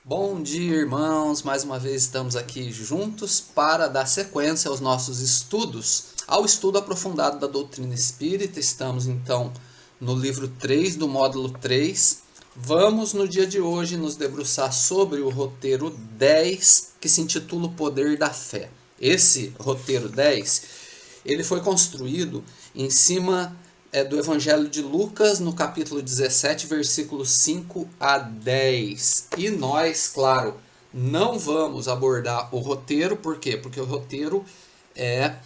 Bom dia, irmãos! Mais uma vez estamos aqui juntos para dar sequência aos nossos estudos, ao estudo aprofundado da doutrina espírita. Estamos então no livro 3 do módulo 3. Vamos no dia de hoje nos debruçar sobre o roteiro 10, que se intitula O Poder da Fé. Esse roteiro 10, ele foi construído em cima do Evangelho de Lucas, no capítulo 17, versículos 5 a 10. E nós, claro, não vamos abordar o roteiro, por quê? Porque o roteiro é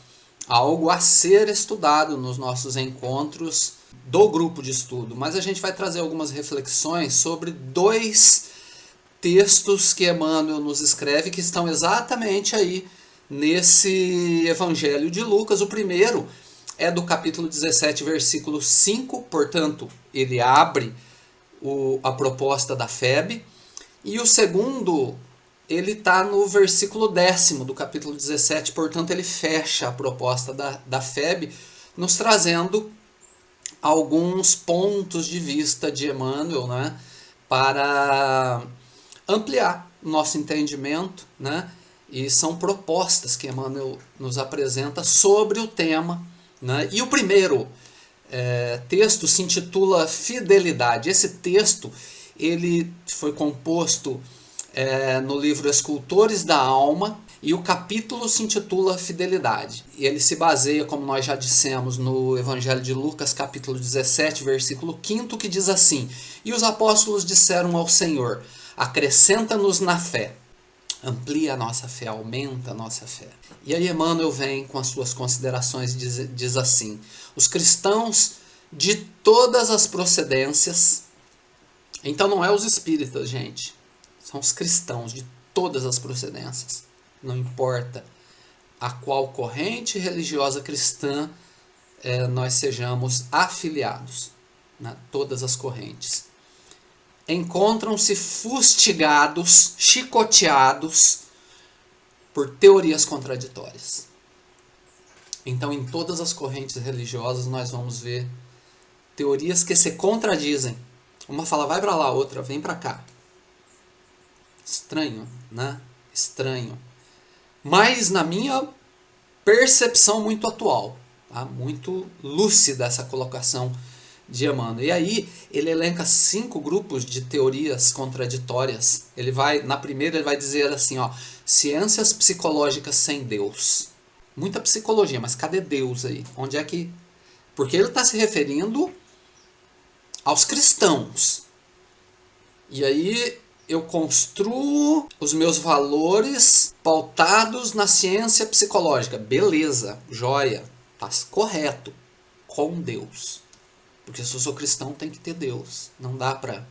algo a ser estudado nos nossos encontros do grupo de estudo. Mas a gente vai trazer algumas reflexões sobre dois textos que Emmanuel nos escreve, que estão exatamente aí nesse Evangelho de Lucas. O primeiro é do capítulo 17, versículo 5, portanto, ele abre a proposta da FEB. E o segundo, ele está no versículo 10 do capítulo 17, portanto, ele fecha a proposta da FEB, nos trazendo alguns pontos de vista de Emmanuel, né, para ampliar o nosso entendimento, né, e são propostas que Emmanuel nos apresenta sobre o tema. Né? E o primeiro texto se intitula Fidelidade. Esse texto ele foi composto no livro Escultores da Alma, e o capítulo se intitula Fidelidade. E ele se baseia, como nós já dissemos, no Evangelho de Lucas, capítulo 17, versículo 5, que diz assim: E os apóstolos disseram ao Senhor: acrescenta-nos na fé. Amplia a nossa fé, aumenta a nossa fé. E aí Emmanuel vem com as suas considerações e diz assim: os cristãos de todas as procedências, então não é os espíritas, gente, são os cristãos de todas as procedências, não importa a qual corrente religiosa cristã nós sejamos afiliados, né? Todas as correntes encontram-se fustigados, chicoteados por teorias contraditórias. Então, em todas as correntes religiosas, nós vamos ver teorias que se contradizem. Uma fala, vai para lá, a outra, vem para cá. Estranho, né? Estranho. Mas, na minha percepção muito atual, tá? Muito lúcida essa colocação de Emmanuel. E aí ele elenca 5 grupos de teorias contraditórias. Ele vai, na primeira ele vai dizer assim, ó, ciências psicológicas sem Deus. Muita psicologia, mas cadê Deus aí? Onde é que... Porque ele está se referindo aos cristãos. E aí eu construo os meus valores pautados na ciência psicológica. Beleza, joia, tá correto, com Deus. Porque se eu sou cristão tem que ter Deus. Não dá pra...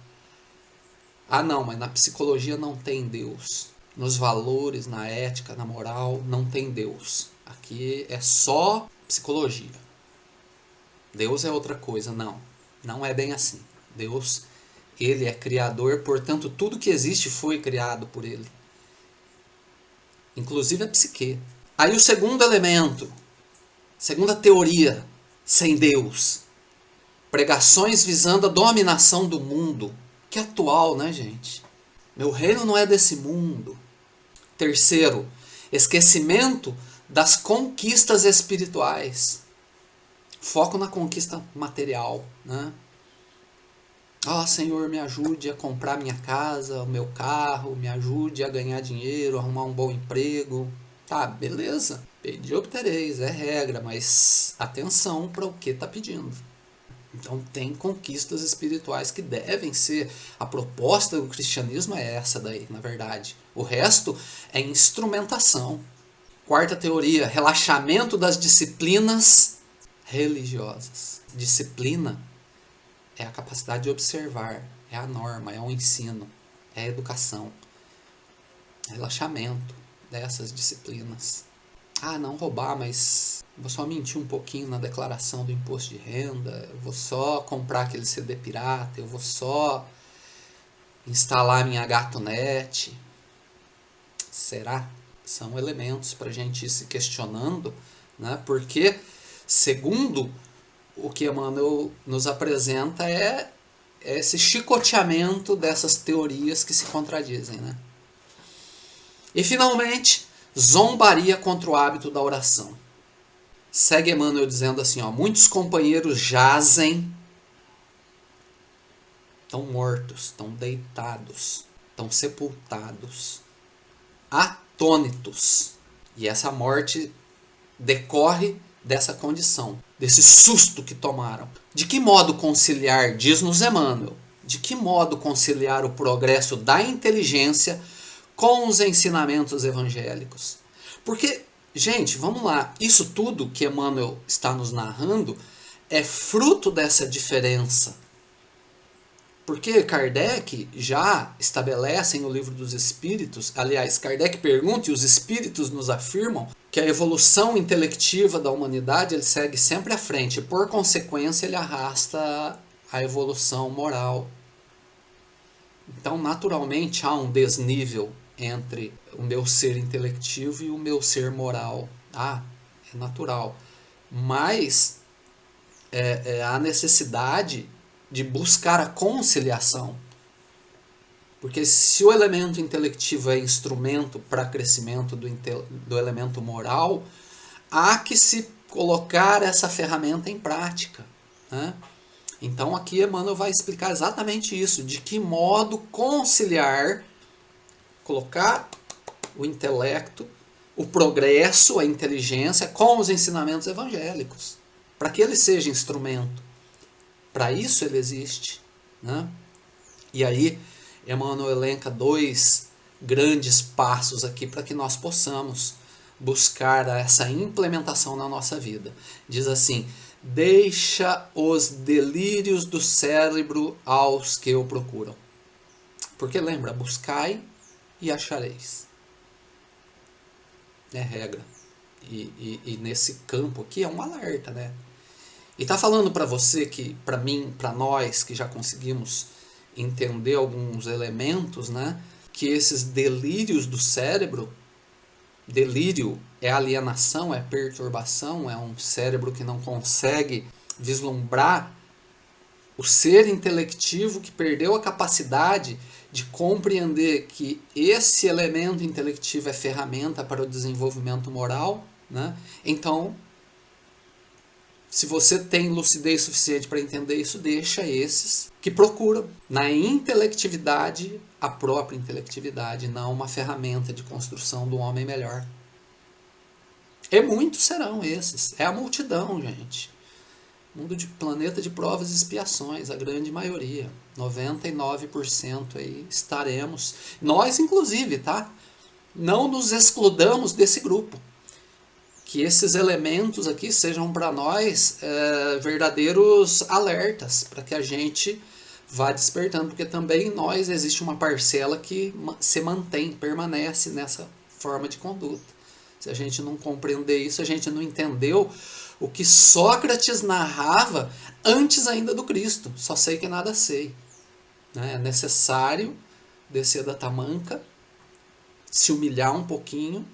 Ah não, mas na psicologia não tem Deus. Nos valores, na ética, na moral, não tem Deus. Aqui é só psicologia. Deus é outra coisa. Não, não é bem assim. Deus, ele é criador, portanto tudo que existe foi criado por ele. Inclusive a psique. Aí o segundo elemento, segunda teoria, sem Deus. Pregações visando a dominação do mundo. Que atual, né, gente? Meu reino não é desse mundo. Terceiro, esquecimento das conquistas espirituais. Foco na conquista material, né? Senhor, me ajude a comprar minha casa, o meu carro, me ajude a ganhar dinheiro, arrumar um bom emprego. Tá, beleza. Pedi, obtereis, é regra, mas atenção para o que está pedindo. Então tem conquistas espirituais que devem ser... A proposta do cristianismo é essa daí, na verdade. O resto é instrumentação. Quarta teoria, relaxamento das disciplinas religiosas. Disciplina é a capacidade de observar, é a norma, é o ensino, é a educação. Relaxamento dessas disciplinas. Não roubar, mas vou só mentir um pouquinho na declaração do imposto de renda, eu vou só comprar aquele CD pirata, eu vou só instalar minha Gatonet. Será? São elementos para a gente ir se questionando, né? Porque, segundo o que Emmanuel nos apresenta, é esse chicoteamento dessas teorias que se contradizem, né? E finalmente, zombaria contra o hábito da oração. Segue Emmanuel dizendo assim, ó, muitos companheiros jazem, estão mortos, estão deitados, estão sepultados, atônitos. E essa morte decorre dessa condição, desse susto que tomaram. De que modo conciliar, diz-nos Emmanuel, de que modo conciliar o progresso da inteligência com os ensinamentos evangélicos? Porque, gente, vamos lá, isso tudo que Emmanuel está nos narrando é fruto dessa diferença. Porque Kardec já estabelece no Livro dos Espíritos, aliás, Kardec pergunta e os Espíritos nos afirmam que a evolução intelectiva da humanidade ele segue sempre à frente. Por consequência, ele arrasta a evolução moral. Então, naturalmente, há um desnível entre o meu ser intelectivo e o meu ser moral. É natural. Mas há necessidade de buscar a conciliação. Porque se o elemento intelectivo é instrumento para crescimento do elemento moral, há que se colocar essa ferramenta em prática, né? Então aqui Emmanuel vai explicar exatamente isso, de que modo conciliar, colocar o intelecto, o progresso, a inteligência com os ensinamentos evangélicos, para que ele seja instrumento. Para isso ele existe, né? E aí Emmanuel elenca 2 grandes passos aqui para que nós possamos buscar essa implementação na nossa vida. Diz assim, deixa os delírios do cérebro aos que o procuram. Porque lembra, buscai e achareis. É regra. E nesse campo aqui é um alerta, né? E está falando para você que, para mim, para nós que já conseguimos entender alguns elementos, né, que esses delírios do cérebro, delírio é alienação, é perturbação, é um cérebro que não consegue vislumbrar o ser intelectivo que perdeu a capacidade de compreender que esse elemento intelectivo é ferramenta para o desenvolvimento moral, né? Então, se você tem lucidez suficiente para entender isso, deixa esses que procuram na intelectividade a própria intelectividade, não uma ferramenta de construção do homem melhor. E muitos serão esses. É a multidão, gente. Mundo de planeta de provas e expiações, a grande maioria. 99% aí estaremos. Nós, inclusive, tá? Não nos excludamos desse grupo. Que esses elementos aqui sejam para nós verdadeiros alertas, para que a gente vá despertando, porque também em nós existe uma parcela que se mantém, permanece nessa forma de conduta. Se a gente não compreender isso, a gente não entendeu o que Sócrates narrava antes ainda do Cristo. Só sei que nada sei. É necessário descer da tamanca, se humilhar um pouquinho,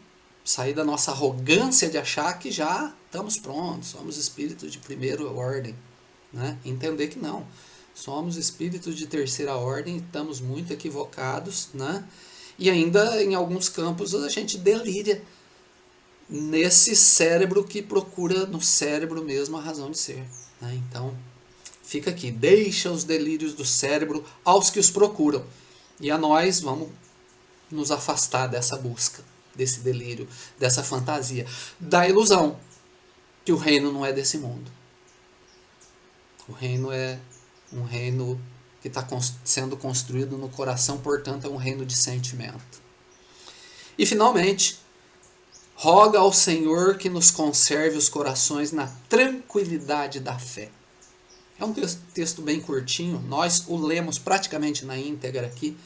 sair da nossa arrogância de achar que já estamos prontos, somos espíritos de primeira ordem, né? Entender que não, somos espíritos de terceira ordem, estamos muito equivocados, né? E ainda em alguns campos a gente delira nesse cérebro que procura no cérebro mesmo a razão de ser, né? Então fica aqui, deixa os delírios do cérebro aos que os procuram, e a nós vamos nos afastar dessa busca, desse delírio, dessa fantasia, da ilusão que o reino não é desse mundo. O reino é um reino que está sendo construído no coração, portanto é um reino de sentimento. E finalmente, roga ao Senhor que nos conserve os corações na tranquilidade da fé. É um texto bem curtinho, nós o lemos praticamente na íntegra aqui,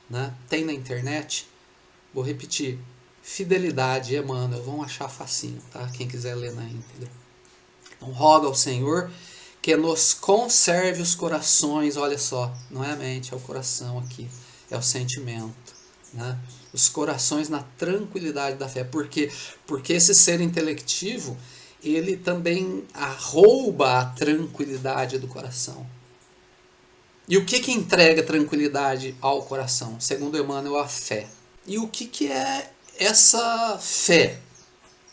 né? Tem na internet, vou repetir, fidelidade, Emmanuel, vão achar facinho, tá? Quem quiser ler na íntegra. Então, roga ao Senhor que nos conserve os corações, olha só, não é a mente, é o coração aqui, é o sentimento, né? Os corações na tranquilidade da fé. Por quê? Porque esse ser intelectivo, ele também rouba a tranquilidade do coração. E o que entrega tranquilidade ao coração? Segundo Emmanuel, a fé. E o que é essa fé?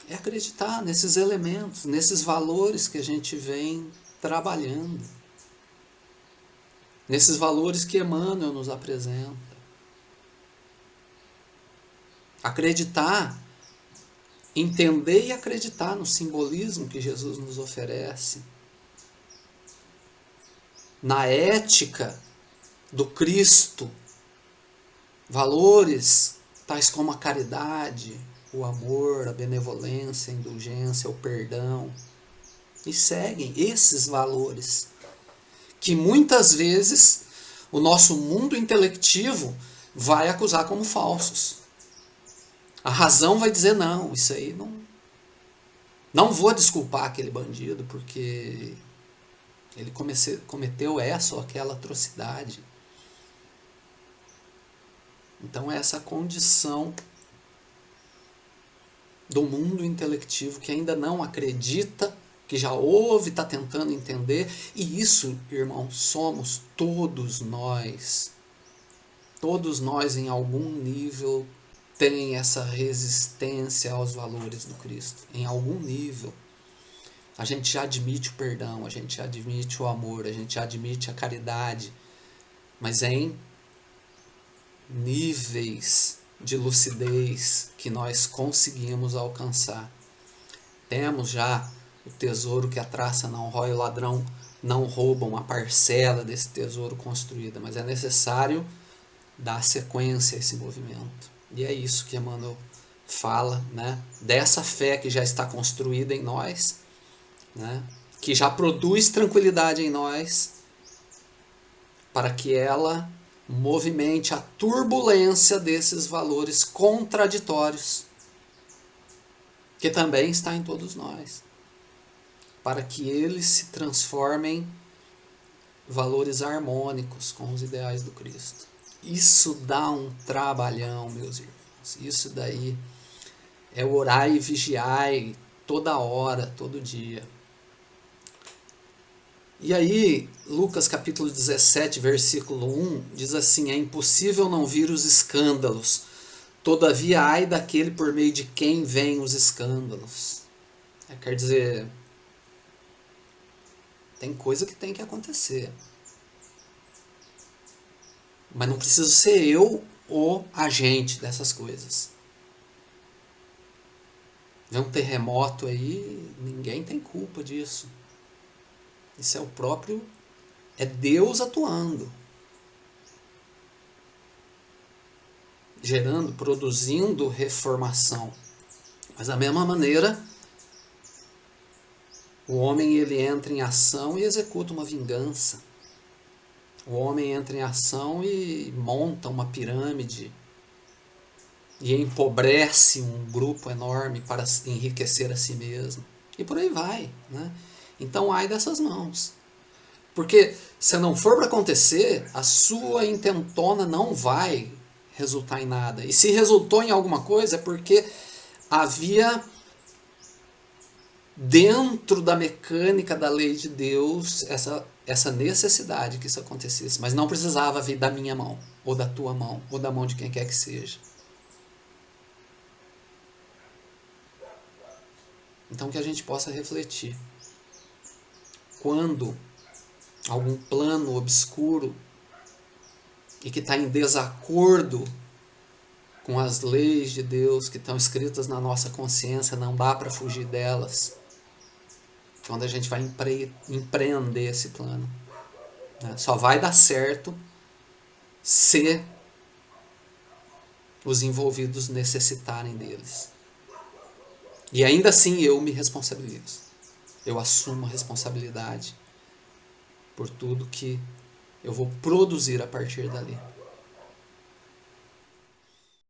É acreditar nesses elementos, nesses valores que a gente vem trabalhando. Nesses valores que Emmanuel nos apresenta. Acreditar, entender e acreditar no simbolismo que Jesus nos oferece. Na ética do Cristo. Valores tais como a caridade, o amor, a benevolência, a indulgência, o perdão. E seguem esses valores que muitas vezes o nosso mundo intelectivo vai acusar como falsos. A razão vai dizer não, isso aí não vou desculpar aquele bandido porque ele cometeu essa ou aquela atrocidade. Então é essa condição do mundo intelectivo que ainda não acredita, que já ouve, está tentando entender. E isso, irmão, somos todos nós. Todos nós em algum nível tem essa resistência aos valores do Cristo. Em algum nível. A gente já admite o perdão, a gente já admite o amor, a gente já admite a caridade. Mas em níveis de lucidez que nós conseguimos alcançar. Temos já o tesouro que a traça não rói, o ladrão não rouba uma parcela desse tesouro construída, mas é necessário dar sequência a esse movimento. E é isso que Emmanuel fala, né? Dessa fé que já está construída em nós, né? Que já produz tranquilidade em nós, para que ela movimente a turbulência desses valores contraditórios, que também está em todos nós, para que eles se transformem em valores harmônicos com os ideais do Cristo. Isso dá um trabalhão, meus irmãos. Isso daí é orar e vigiar toda hora, todo dia. E aí, Lucas capítulo 17, versículo 1, diz assim: é impossível não vir os escândalos, todavia ai daquele por meio de quem vêm os escândalos. Quer dizer, tem coisa que tem que acontecer. Mas não preciso ser eu o agente dessas coisas. Vem um terremoto aí, ninguém tem culpa disso. Isso é o próprio, é Deus atuando. Gerando, produzindo reformação. Mas da mesma maneira, o homem ele entra em ação e executa uma vingança. O homem entra em ação e monta uma pirâmide e empobrece um grupo enorme para enriquecer a si mesmo. E por aí vai, né? Então, ai dessas mãos. Porque se não for para acontecer, a sua intentona não vai resultar em nada. E se resultou em alguma coisa é porque havia dentro da mecânica da lei de Deus essa necessidade que isso acontecesse. Mas não precisava vir da minha mão, ou da tua mão, ou da mão de quem quer que seja. Então que a gente possa refletir. Quando algum plano obscuro e que está em desacordo com as leis de Deus que estão escritas na nossa consciência, não dá para fugir delas. Quando a gente vai empreender esse plano, né? Só vai dar certo se os envolvidos necessitarem deles. E ainda assim eu me responsabilizo. Eu assumo a responsabilidade por tudo que eu vou produzir a partir dali.